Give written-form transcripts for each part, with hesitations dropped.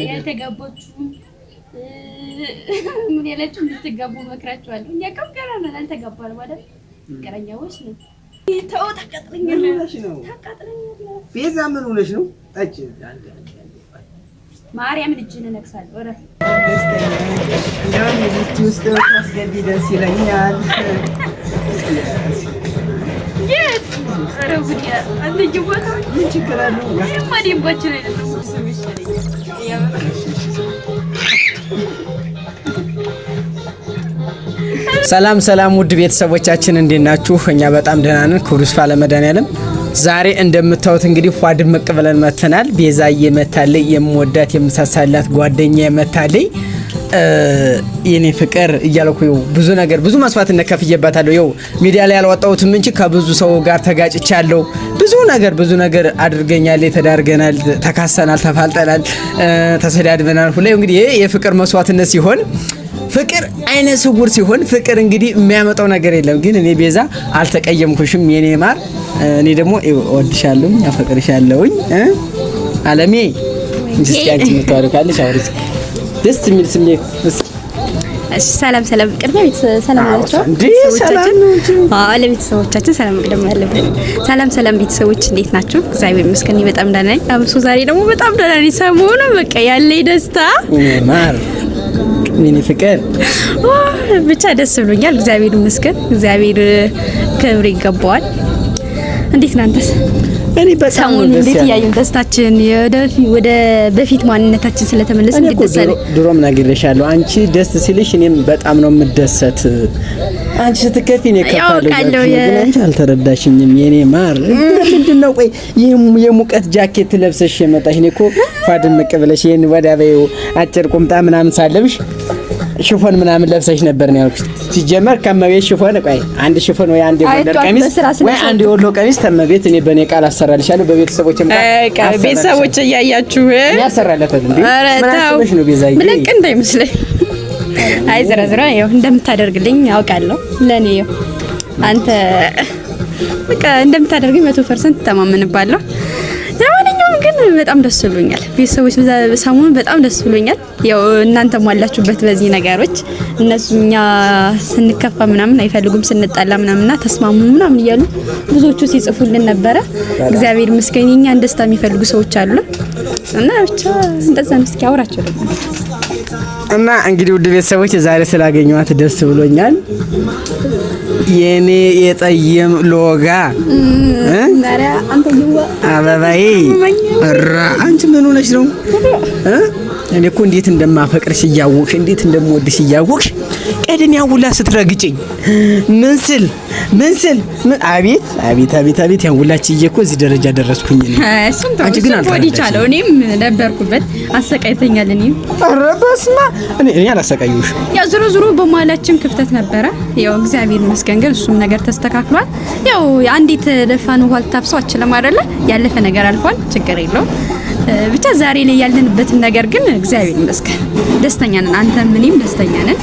ያልተጋባችሁ ምን ያላችሁ እንድትጋቡ መክራችኋለሁ። እኛ ከገና ነን አልተጋባንም ማለት ፍቅረኛዎች ነን። ተው ታቃጥለኛለሽ ነው ቤዛ ምን ሆነሽ ነው? ጠጭ ማርያም ልጅን ነክሳለሁ። ወረ እንደውም ልጅ ውስጥ ታስገቢ ደስ ይለኛል። የት አረቡዲያ አንተ ጅቦታ ምን ችግር አለው? ማዲምባችን አይደለም ስምሽ ሰላም ሰላም ውድ ቤተሰቦቻችን እንዴት ናችሁ? እኛ በጣም ደህና ነን። ክብሩ ይስፋ ለመድኃኒዓለም። ዛሬ እንደምታዩት እንግዲህ ፏ ድምቅ ብለን መተናል። ቤዛዬ መታለይ፣ የምወዳት የምሳሳላት ጓደኛዬ መታለይ። የኔ ፍቅር እያልኩ ብዙ ነገር ብዙ መስዋዕትነት ከፍዬባታለሁ። ይኸው ሚዲያ ላይ ያልወጣሁትም እንጂ ከብዙ ሰው ጋር ተጋጭቻለሁ። ብዙ ነገር አድርገኛለች። ተዳርገናል፣ ተካሰናል፣ ተፋልጠናል፣ ተሰዳድበናል። ሁሌ እንግዲህ የፍቅር መስዋዕትነት ሲሆን ፍቅር አይነ ስውር ሲሆን ፍቅር እንግዲህ የሚያመጣው ነገር የለም። ግን እኔ ቤዛ አልተቀየምኩሽም የኔ ማር። እኔ ደግሞ እወድሻለሁ፣ አፈቅርሻለሁ። አለሜ እንስቲያንቺ ምታወርካለሽ አውሪት ደስ የሚል ስሜት። እሺ ሰላም ቅድሚያ ሰላም አላችሁ እንዴ? ሰላም ነው እንጂ ለቤተሰቦቻችን ሰላም ቅድም ያለብን። ሰላም ቤተሰቦች እንዴት ናችሁ? እግዚአብሔር ይመስገን በጣም ደህና ነኝ። አብሶ ዛሬ ደግሞ በጣም ደህና ነኝ። ሰሞኑን በቃ ያለኝ ደስታ ማር ምን ፍቅር ብቻ ደስ ብሎኛል። እግዚአብሔር ይመስገን። እግዚአብሔር ክብር ይገባዋል። እንዴት ናንተስ? እኔ በጣም እንዴት ያዩን ደስታችን ወደ በፊት ማንነታችን ስለተመለሰ እንደተሰለ ድሮም ነግሬሻለሁ። አንቺ ደስ ሲልሽ እኔም በጣም ነው የምደሰት። አንቺ ስትከፊ እኔ ከፋለሁ። ግን አንቺ አልተረዳሽኝም የኔ ማር። ምንድነው ቆይ የሙቀት ጃኬት ለብሰሽ የመጣሽ? እኔ እኮ ፋድምቅ ብለሽ ይሄን ወዳበው አጭር ቁምጣ ምናምን ሳለብሽ ሽፎን ምናምን ለብሰሽ ነበር ነው ያልኩት። ሲጀመር ከመቤት ሽፎን ቆይ አንድ ሽፎን ወይ አንድ የጎንደር ቀሚስ ወይ አንድ የወሎ ቀሚስ ተመቤት እኔ በኔ ቃል አሰራልሻለሁ። በቤተሰቦችም ቃል ቤተሰቦች ያያችሁ ያሰራለፈ እንዴ ምናምን ነው ቤዛዬ ምንቅ እንዳይመስለኝ። አይ ዘራዝራ ይኸው እንደምታደርግልኝ አውቃለሁ። ለኔ ይኸው አንተ በቃ እንደምታደርግኝ 100% ተማመንባለሁ። ለማንኛውም ግን በጣም ደስ ብሎኛል። ቤተሰቦች ሰሞኑን በጣም ደስ ብሎኛል። ያው እናንተም አላችሁበት በዚህ ነገሮች። እኛ ስንከፋ ምናምን አይፈልጉም ስንጣላ ምናምንና ተስማሙ ምናምን እያሉ ብዙዎቹ ሲጽፉልን ነበረ። እግዚአብሔር ይመስገን እኛን ደስታ የሚፈልጉ ሰዎች አሉ እና ብቻ እንደዛ ነው። እስኪ አውራቸው ደግሞ እና እንግዲህ ውድ ቤተሰቦች ዛሬ ስላገኘኋት ደስ ብሎኛል። የኔ የጠየም ሎጋ ናሪያ አንተ ይዋ አበባዬ አራ አንቺ ምን ሆነሽ ነው? እኔ እኮ እንዴት እንደማፈቅርሽ እያወቅሽ እንዴት እንደምወድሽ እያወቅሽ ቀድም ያውላ ስትረግጭኝ ምን ስል አቤት ያውላች እኮ እዚህ ደረጃ ደረስኩኝ እኔ። አንቺ ግን አልተረዳሽም። እኔም ነበርኩበት አሰቃይተኛል። እኔም ኧረ በስመ አብ እኔ አላሰቃየሁሽ። ያው ዞሮ በማላችን ክፍተት ነበረ። ያው እግዚአብሔር ይመስገን ግን እሱም ነገር ተስተካክሏል። ያው አንዲት ለፋን ውሃ ልታፍሰው አችልም አይደለ? ያለፈ ነገር አልፏል፣ ችግር የለውም። ብቻ ዛሬ ላይ ያለንበትን ነገር ግን እግዚአብሔር ይመስገን ደስተኛ ነን። አንተም እኔም ደስተኛ ነን።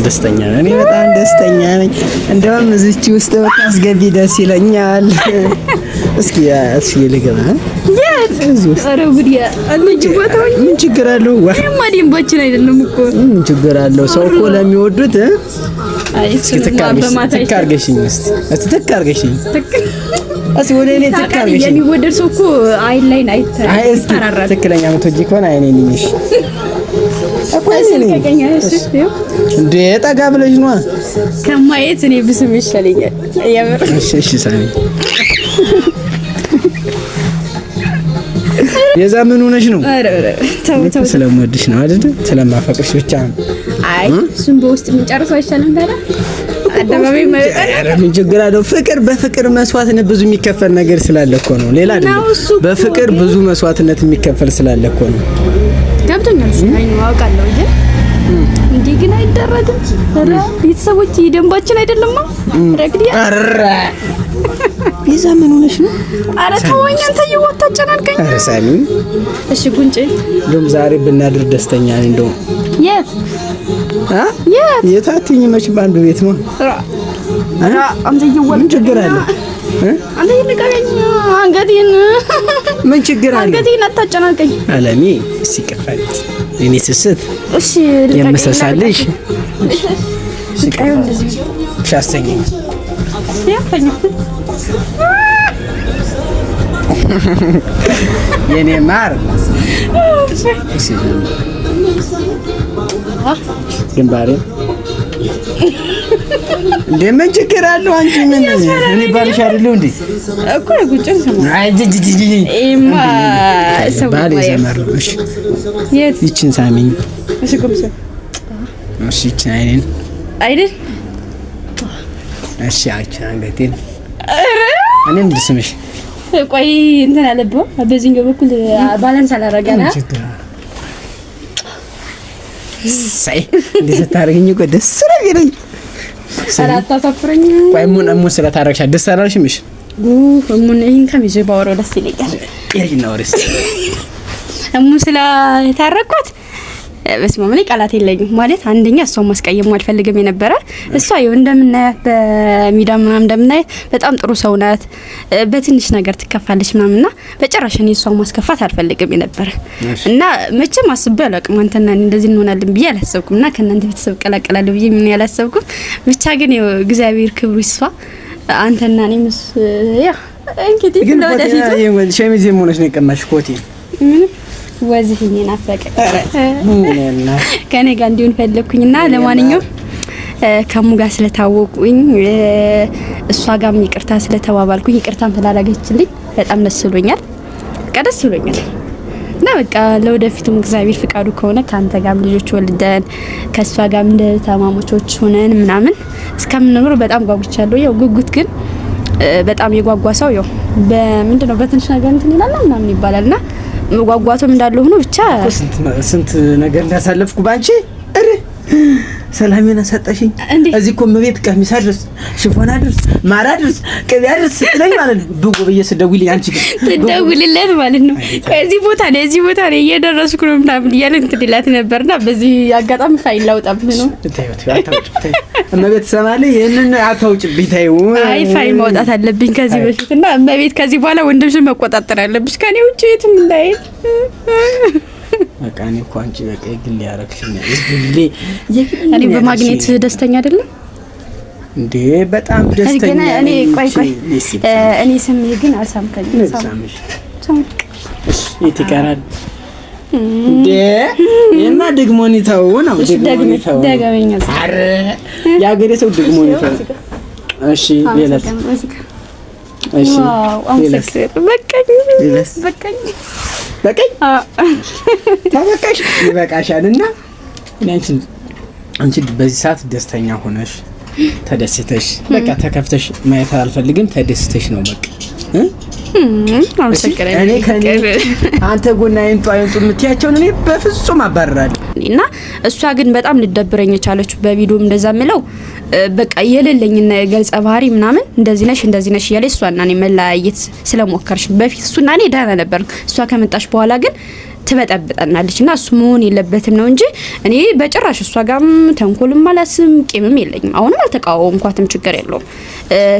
ደስተኛ ነን። እኔ በጣም ደስተኛ ነኝ። እንደውም እዚች ውስጥ ብታስገቢ ደስ ይለኛል። እስኪ ልገባ የት አረቡዲያ አንጅቦታው ምን ችግር አለው? ማዲምባችን አይደለም እኮ ምን ችግር አለው? ሰው እኮ ለሚወዱት እስኪ ትካርገሽኝ እስቲ ትካርገሽኝ እሱ ወደ እኔ ትካርገሽ የሚወደድ ሰው እኮ አይን ላይ አይተራራል። ትክክለኛ መቶጂ ከሆነ አይኔ ነኝሽ እኮ እንዴ ጠጋ ብለሽ ነው ከማየት እኔ ብስም ይሻለኛል። ያምር እሺ ሳሚ የዛ ምን ሆነሽ ነው? ተው ስለምወድሽ ነው አይደል? ስለማፈቅርሽ ብቻ ነው። አይ እሱን በውስጥ የምንጨርሰው አይሻልም ታዲያ? አደባባይ ምን ችግር አለው? ፍቅር በፍቅር መስዋዕትነት ብዙ የሚከፈል ነገር ስላለ እኮ ነው። ሌላ አይደለም። በፍቅር ብዙ መስዋዕትነት የሚከፈል ስላለ እኮ ነው። ገብቶኛል። አይ ነው አውቃለሁ እንጂ እንዴ ግን አይደረግም። ኧረ ቤተሰቦች ደንባችን አይደለማ። ረግዲያ ኧረ ቤዛ ምን ሆነሽ ነው? ኧረ ተወኝ አንተ ይወጣ ጨናንቀኝ። ኧረ ሳሚ እሺ ጉንጬ እንደውም ዛሬ ብናድር ደስተኛ ነኝ። እንደውም የት አትይኝ መች ባንዱ ቤት ነው። ኧረ አንተ ይወጣ ምን ችግር አለ? አንተ ይልቀቀኝ አንገቴን። ምን ችግር አለ? አንገቴን አታጨናንቀኝ አለሚ። ሲቀፋል እኔ ስስት እሺ የምሰሳልሽ ሲቀዩ እንደዚህ ሻስተኝ ያፈኝ የኔ ማር ግንባሬ እንደ ምን ችግር አለው? አንቺ ምን እኔ ባልሽ አይደለሁ እንዴ እኮ ጉጭን ሰማ አይ ጂጂጂ ኤማ ባል ዘመርሽ የት ይችን ሳሚኝ እሺ ቆምሰ እሺ ይችን አይኔን አይደል እሺ አችን አንገቴን እኔም ልስምሽ ቆይ እንትን አለብህ በዚህኛው በኩል ባላንስ አላረጋና ሳይ እንዴት ታርገኝ እኮ ደስ ይለኝ ሰላታ ሰፍረኝ ቆይ ምን ስለታረግሻ ደስ አላልሽም? እሺ ምን ይሄን ከሚዜ ባወራው ደስ ይለኛል። ይሄን ወሬስ ስለታረኳት በስመ አብ ቃላት የለኝም። ማለት አንደኛ እሷን ማስቀየም አልፈልግም የነበረ እሷ ይኸው እንደምናያት በሚዲያ ምናምን እንደምናያት በጣም ጥሩ ሰው ናት። በትንሽ ነገር ትከፋለች ምናምንና በጭራሽ እኔ እሷን ማስከፋት አልፈልግም የነበረ እና መቼም አስቤ አላውቅም አንተና እንደዚህ እንሆናለን ብዬ አላሰብኩም እና ከእናንተ ቤተሰብ ቀላቀላለሁ ብዬ ምን ያላሰብኩም። ብቻ ግን ይኸው እግዚአብሔር ክብሩ ይስፋ አንተና እኔም ያ እንግዲህ ለወደፊት ሸሚዝ የሞነሽ ነው የቀማሽ ኮቴ ወዝህኝ ናፈቀ ከኔ ጋር እንዲሆን ፈለኩኝና ለማንኛውም ከሙ ጋር ስለታወቁኝ እሷ ጋርም ይቅርታ ስለተባባልኩኝ ይቅርታም ስላላገችልኝ በጣም ደስ ብሎኛል። ደስ ብሎኛል እና በቃ ለወደፊቱም እግዚአብሔር ፍቃዱ ከሆነ ካንተ ጋርም ልጆች ወልደን ከሷ ጋርም እንደ ተማማቾች ሆነን ምናምን እስከምንኖር በጣም ጓጉቻለሁ። ያው ጉጉት ግን በጣም የጓጓ ሰው ያው በምንድነው በትንሽ ነገር እንትን ይላል ምናምን ይባላልና መጓጓቱም እንዳለ ሆኖ ብቻ ስንት ነገር እንዳሳለፍኩ ባንቺ እረ ሰላሜን አሰጠሽኝ። እዚህ እኮ መቤት ቀሚስ አድርስ ሽፎን አድርስ ማር አድርስ ቅቤ አድርስ ስትለኝ ማለት ነው ብጎ በየስደውልኝ አንቺ ግን ትደውልለት ማለት ነው ከዚህ ቦታ ላይ እየደረስኩ ነው ምናምን እያለ እንትን ይላት ነበርና በዚህ አጋጣሚ ፋይል ላውጣብህ ነው መቤት ሰማለ ይሄንን አታውጭብኝ ታዩ አይ ፋይል ማውጣት አለብኝ ከዚህ በፊትና መቤት ከዚህ በኋላ ወንድምሽን መቆጣጠር አለብሽ ከኔ ውጪ የትም እንዳይል በቃ እኔ እኮ አንቺ በቃ የግል ያረክሽኝ እኔ በማግኘት ደስተኛ አይደለም እንዴ በጣም ደስተኛ እኔ ቆይ እኔ ስሜ ግን አልሳምከኝም እሺ ይትቀራል እንዴ እና ደግሞኒታው ነው ደግሞኒታው አረ ያገሬ ሰው ደግሞኒታው እሺ ሌላስ እሺ ሌላስ በቃኝ ታበቃሽ ይበቃሻልና አንቺ በዚህ ሰዓት ደስተኛ ሆነሽ ተደስተሽ በቃ ተከፍተሽ ማየት አልፈልግም ተደስተሽ ነው በቃ እኔ አንተ ጎና አይንጡ የምትያቸውን እኔ በፍጹም አባረራለሁ እና እሷ ግን በጣም ልደብረኝ ቻለች በቪዲዮ እንደዛ ምለው በቃ የሌለኝና የገልጸ ባህሪ ምናምን እንደዚህ ነሽ እያለ እሷና እኔ መለያየት ስለሞከርሽ በፊት እሱና እኔ ደህና ነበር እሷ ከመጣሽ በኋላ ግን ትበጠብጠናለችና እሱ መሆን የለበትም ነው እንጂ እኔ በጭራሽ እሷ ጋርም ተንኮልም ማለስም ቂምም የለኝም አሁንም አልተቃወምኳትም ችግር የለውም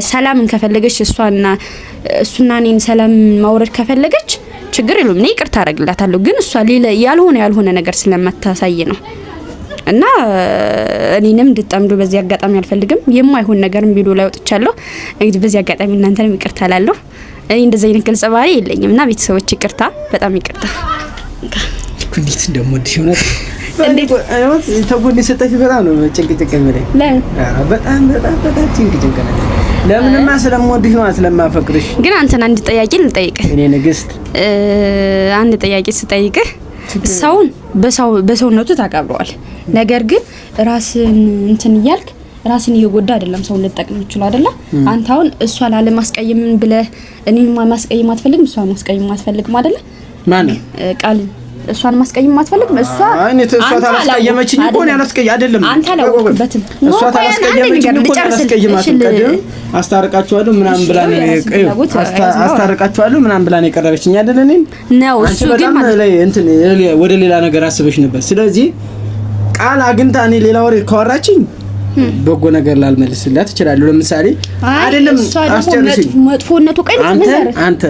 ሰላምን ከፈለገች እሱና እኔን ሰላም ማውረድ ከፈለገች ችግር የለውም እኔ ይቅርታ አደርግላታለሁ ግን እሷ ሌላ ያልሆነ ነገር ስለማታሳይ ነው እና እኔንም እንድጣምዱ በዚህ አጋጣሚ አልፈልግም የማይሆን ነገርም ቪዲዮ ላይ ወጥቻለሁ እንግዲህ በዚህ አጋጣሚ እናንተንም ይቅርታ አላለሁ እኔ እንደዚህ አይነት ግልጽ ባህሪ የለኝም እና ቤተሰቦች ይቅርታ በጣም ይቅርታ እንዴት እንደምወድሽ ሆነ እንዴት ተጎን ሰጠሽ በጣም ነው ጭንቅጭቅ የሚለኝ በጣም ጭንቅጭቅ ነው ለምንማ ስለምወድሽ ነው ስለማፈቅርሽ ግን አንተን አንድ ጥያቄ ልጠይቅህ እኔ ንግስት አንድ ጥያቄ ስጠይቅህ ሰውን በሰውነቱ ታቀብረዋል ነገር ግን ራስን እንትን ይያልክ ራስን እየጎዳ አይደለም ሰው ልጠቅም ይችላል አይደለ አንተ አሁን እሷን አለማስቀየም ብለህ እኔን ማስቀየም አትፈልግም እሷን ማስቀየም አትፈልግም አይደለ ማን ቃል እሷን ማስቀየም አትፈልግም እሷ እኔ እሷ ታላስቀየመችኝ እኮ ነው ያላስቀየ አይደለም አንተ አላወቅበትም እሷ ታላስቀየመችኝ እኮ ታላስቀየማትም ቀደም አስታርቃችኋለሁ ምናምን ብላ ነው አስታርቃችኋለሁ ምናምን ብላ ነው የቀረበችኝ አይደል እኔ ነው እሱ ግን ማለት እንትን ወደ ሌላ ነገር አስበሽ ነበር ስለዚህ ቃል አግንታ እኔ ሌላ ወሬ ካወራችኝ በጎ ነገር ላልመልስላት እችላለሁ። ለምሳሌ አይደለም አስጨርሽኝ መጥፎነቱ ቀን አንተ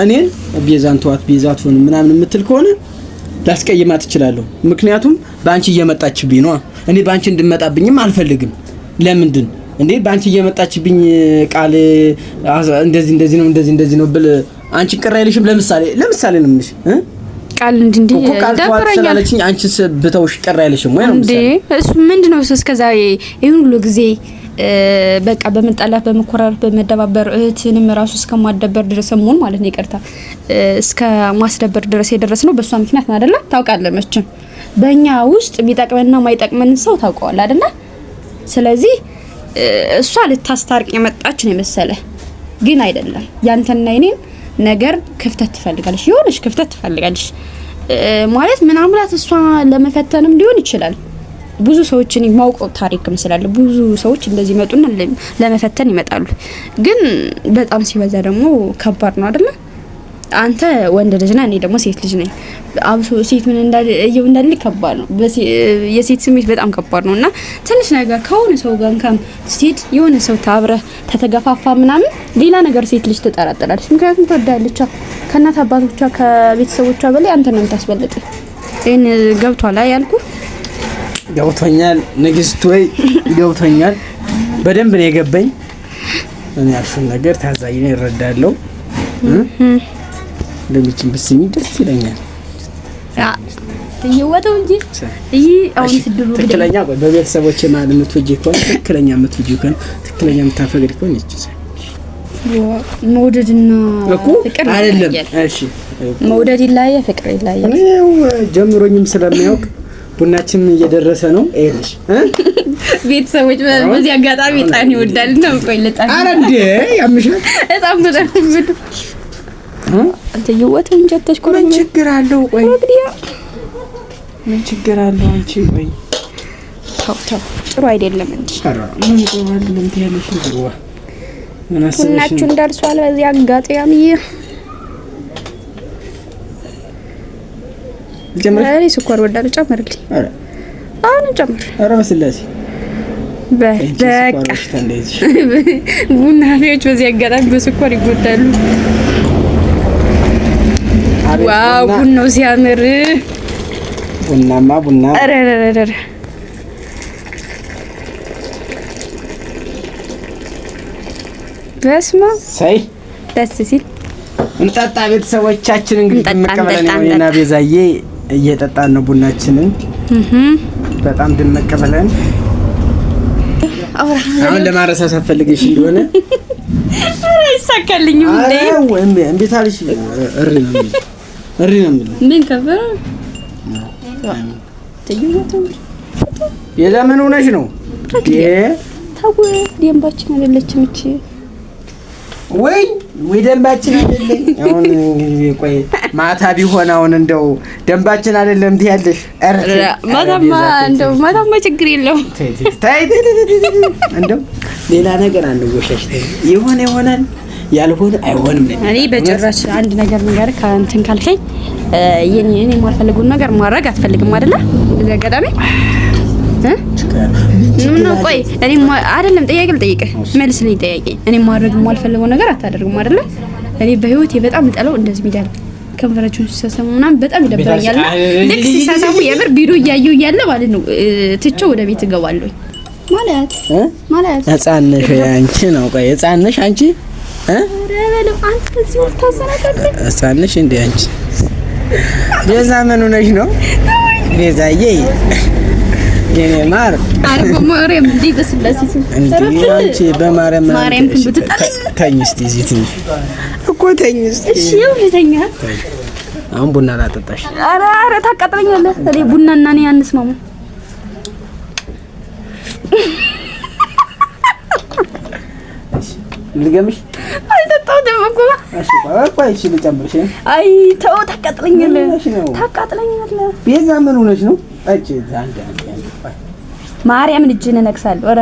እኔን ቤዛን ተዋት ቤዛት ሆነ ምናምን የምትል ከሆነ ላስቀይማት እችላለሁ። ምክንያቱም ባንቺ እየመጣችብኝ ነው። እኔ ባንቺ እንድመጣብኝም አልፈልግም። ለምንድን እንዴ ባንቺ እየመጣችብኝ ቃል እንደዚህ ነው ብል አንቺ ቅር አይልሽም? ለምሳሌ ነው ምንሽ ቃል እንዴ ዳብራኛለችኝ አንቺስ ብተውሽ ቅር አይልሽም ወይ ነው እንዴ? እሱ ምንድነው እስከዛሬ ይሁን ሁሉ ጊዜ በቃ በመጣላት በመኮራረፍ በመደባበር እህትንም ራሱ እስከማደበር ድረስ መሆን ማለት ነው። ይቅርታ እስከ ማስደበር ድረስ የደረስነው በሷ ምክንያት ነው አይደለ? ታውቃለህ መቼም በእኛ ውስጥ የሚጠቅመንና ማይጠቅመን ሰው ታውቀዋል አይደለ? ስለዚህ እሷ ልታስታርቅ የመጣች ነው የመሰለ ግን አይደለም። ያንተና የኔን ነገር ክፍተት ትፈልጋለች፣ የሆነች ክፍተት ትፈልጋለች ማለት ምናምራት እሷ ለመፈተንም ሊሆን ይችላል። ብዙ ሰዎችን ማውቀው ታሪክም ስላለ ብዙ ሰዎች እንደዚህ መጡና ለመፈተን ይመጣሉ። ግን በጣም ሲበዛ ደግሞ ከባድ ነው አይደለ? አንተ ወንድ ልጅ ነህ፣ እኔ ደግሞ ሴት ልጅ ነኝ። አብሶ ሴት ምን እንዳለ ከባድ ነው። የሴት ስሜት በጣም ከባድ ነውና ትንሽ ነገር ከሆነ ሰው ጋር እንኳን ሴት የሆነ ሰው ታብረህ ተተገፋፋ ምናምን ሌላ ነገር ሴት ልጅ ትጠራጠራለች። ምክንያቱም ትወዳለች ከእናት አባቶቿ ከቤተሰቦቿ በላይ አንተ ነው የምታስበልጥ። ይሄን ገብቷል ያልኩ ገብቶኛል ንግስት ወይ ገብቶኛል። በደንብ ነው የገባኝ። እኔ ያልሽውን ነገር ታዛኝ ነው እረዳለሁ። ለሚችን በስሚ ደስ ይለኛል። ይወጣው እንጂ አሁን ትድሩ ትክክለኛ በቤተሰቦቼ ማለት የምትወጂ ከሆነ ትክክለኛ የምትወጂ ከሆነ ትክክለኛ የምታፈቅሪ ከሆነ እቺ መውደድና ፍቅር አይደለም። እሺ መውደድ ይላየ ፍቅር ይላየ ነው ጀምሮኝም ስለሚያውቅ ቡናችን እየደረሰ ነው። አይልሽ ቤተሰቦች በዚህ አጋጣሚ ጣን ይወዳል ነው ቆይ ለጣን አረ እንዴ ያምሻል በጣም ተደርብት አንተ ይወጣው እንጂ አትሽኮር ምን ችግር አለው? ቆይ ምን ችግር አለው? አንቺ ቆይ ታው ጥሩ አይደለም እንዴ? አረ ምን ይሆናል? ምን ትያለሽ? ነው ምን አሰብሽ? ቡናችሁ እንዳርሷል በዚህ አጋጣሚ ጀምረሪ ስኳር ወዳለ ጨምርልኝ። አረ አሁን ጨምር። አረ በስላሴ በቃ ቡና ቤቶች በዚህ አጋጣሚ በስኳር ይጎዳሉ። ዋው ቡናው ሲያምር ቡናማ ቡና አረረረረ በስማ ሳይ ደስ ሲል እንጠጣ። ቤተሰቦቻችን እንግዲህ መቀበለን ነውና ቤዛዬ እየጠጣን ነው ቡናችንን በጣም ድምቅ ብለን። አሁን ለማረሳሳት ፈልገሽ እንደሆነ አይሳካልኝም እንዴ? እንዴት አለሽ? እሪ ነው ምን ከፈረ ተይወተው የዛ ምን ሆነሽ ነው? ታው ደንባችን አይደለችም እቺ ወይ ደንባችን አይደለም። አሁን እንግዲህ ቆይ ማታ ቢሆን አሁን እንደው ደንባችን አይደለም ትያለሽ? ማታማ ችግር የለውም። እንደው ሌላ ነገር አንወሻሽ ይሆናል ያልሆነ አይሆንም። እኔ በጭራሽ አንድ ነገር ነገር ካንተን ካልከኝ እኔ የማልፈልገውን ነገር ማድረግ አትፈልግም አይደለ? በዚህ አጋጣሚ ምን ቆይ እኔ አይደለም ጥያቄ ልጠይቅህ መልስልኝ። ጥያቄ እኔ ማድረግ የማልፈልገው ነገር አታደርግም አይደለ? እኔ በህይወቴ በጣም ጠላው እንደዚህ ሚዲያ ከንፈራችሁን ሲሳሳሙ ምናምን በጣም ይደብረኛል። ልክ ሲሳሳሙ የምር ቪዲዮ እያየሁ እያለ ማለት ነው ትቼው ወደ ቤት እገባለሁ። ማለት ህፃን ነሽ አንቺ ነው። ቆይ ህፃን ነሽ አንቺ ረበለው አንተ እዚህ ወጣሰናከለ ህፃን ነሽ እንዴ አንቺ? ቤዛ ምን ሆነሽ ነው ቤዛዬ? የኔ ማር አርጎ ማርያም እንዴ በስላሴ እንዴ አንቺ በማርያም ብትጣለኝ ተኝ እስቲ እዚህ ትንሽ እኮ ተኝ እስቲ። እሺ ይውልተኛ አሁን ቡና ላጠጣሽ። ኧረ ታቃጥለኛለህ። እኔ ቡናና እኔ አንስማማ። ልገምሽ አልጠጣው ደምኩ። እሺ ቆይ እሺ ልጨምርሽ። አይ ተው ታቃጥለኛለህ። ቤዛ ምን ሆነሽ ነው? እጪ አንድ ማርያም ልጅን እነክሳለሁ። ኧረ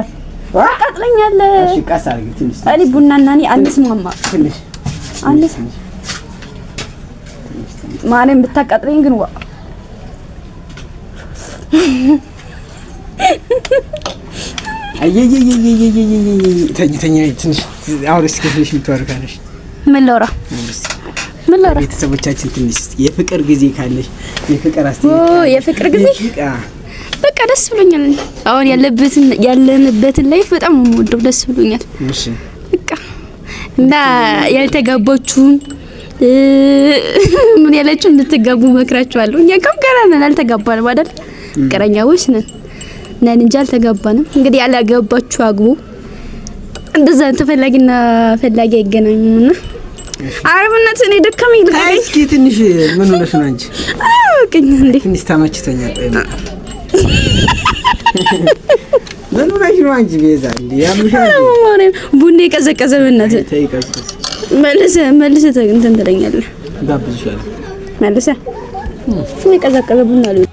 ታቃጥለኛለህ። እሺ ቀስ አድርጊ ትንሽ። እኔ ቡናና እኔ አንስማማ። ትንሽ ማርያም ብታቃጥለኝ ግን ዋ ተኝ ትንሽ አውሪ እስኪ ትንሽ ምትወርካለሽ። ምን ላውራ ቤተሰቦቻችን ትንሽ የፍቅር ጊዜ ካለሽ የፍቅር የፍቅር ጊዜ በቃ ደስ ብሎኛል። አሁን ያለንበትን ላይፍ በጣም ነው የምወደው። ደስ ብሎኛል። እሺ በቃ እና ያልተጋባችሁም ምን ያላችሁ እንድትጋቡ መክራችኋለሁ። እኛ ገና ነን፣ አልተጋባንም አይደል? ፍቅረኛዎች ነን እንጂ አልተጋባንም። እንግዲህ ያላገባችሁ አግቡ። እንደዛ ተፈላጊና ፈላጊ አይገናኙምና አረብነት እኔ ደከመኝ። እስኪ ትንሽ ምን ሆነሽ ነው አንቺ? አውቅኝ እንዴ ትንሽ ታማችተኛል። ምን ሆነሽ ነው አንቺ? ቤዛ እንዴ ያምሻል። ቡና የቀዘቀዘ በእናትህ መልሰህ እንትን ትለኛለህ። ጋብዝሻለሁ መልሰህ የቀዘቀዘ ቡና አለ።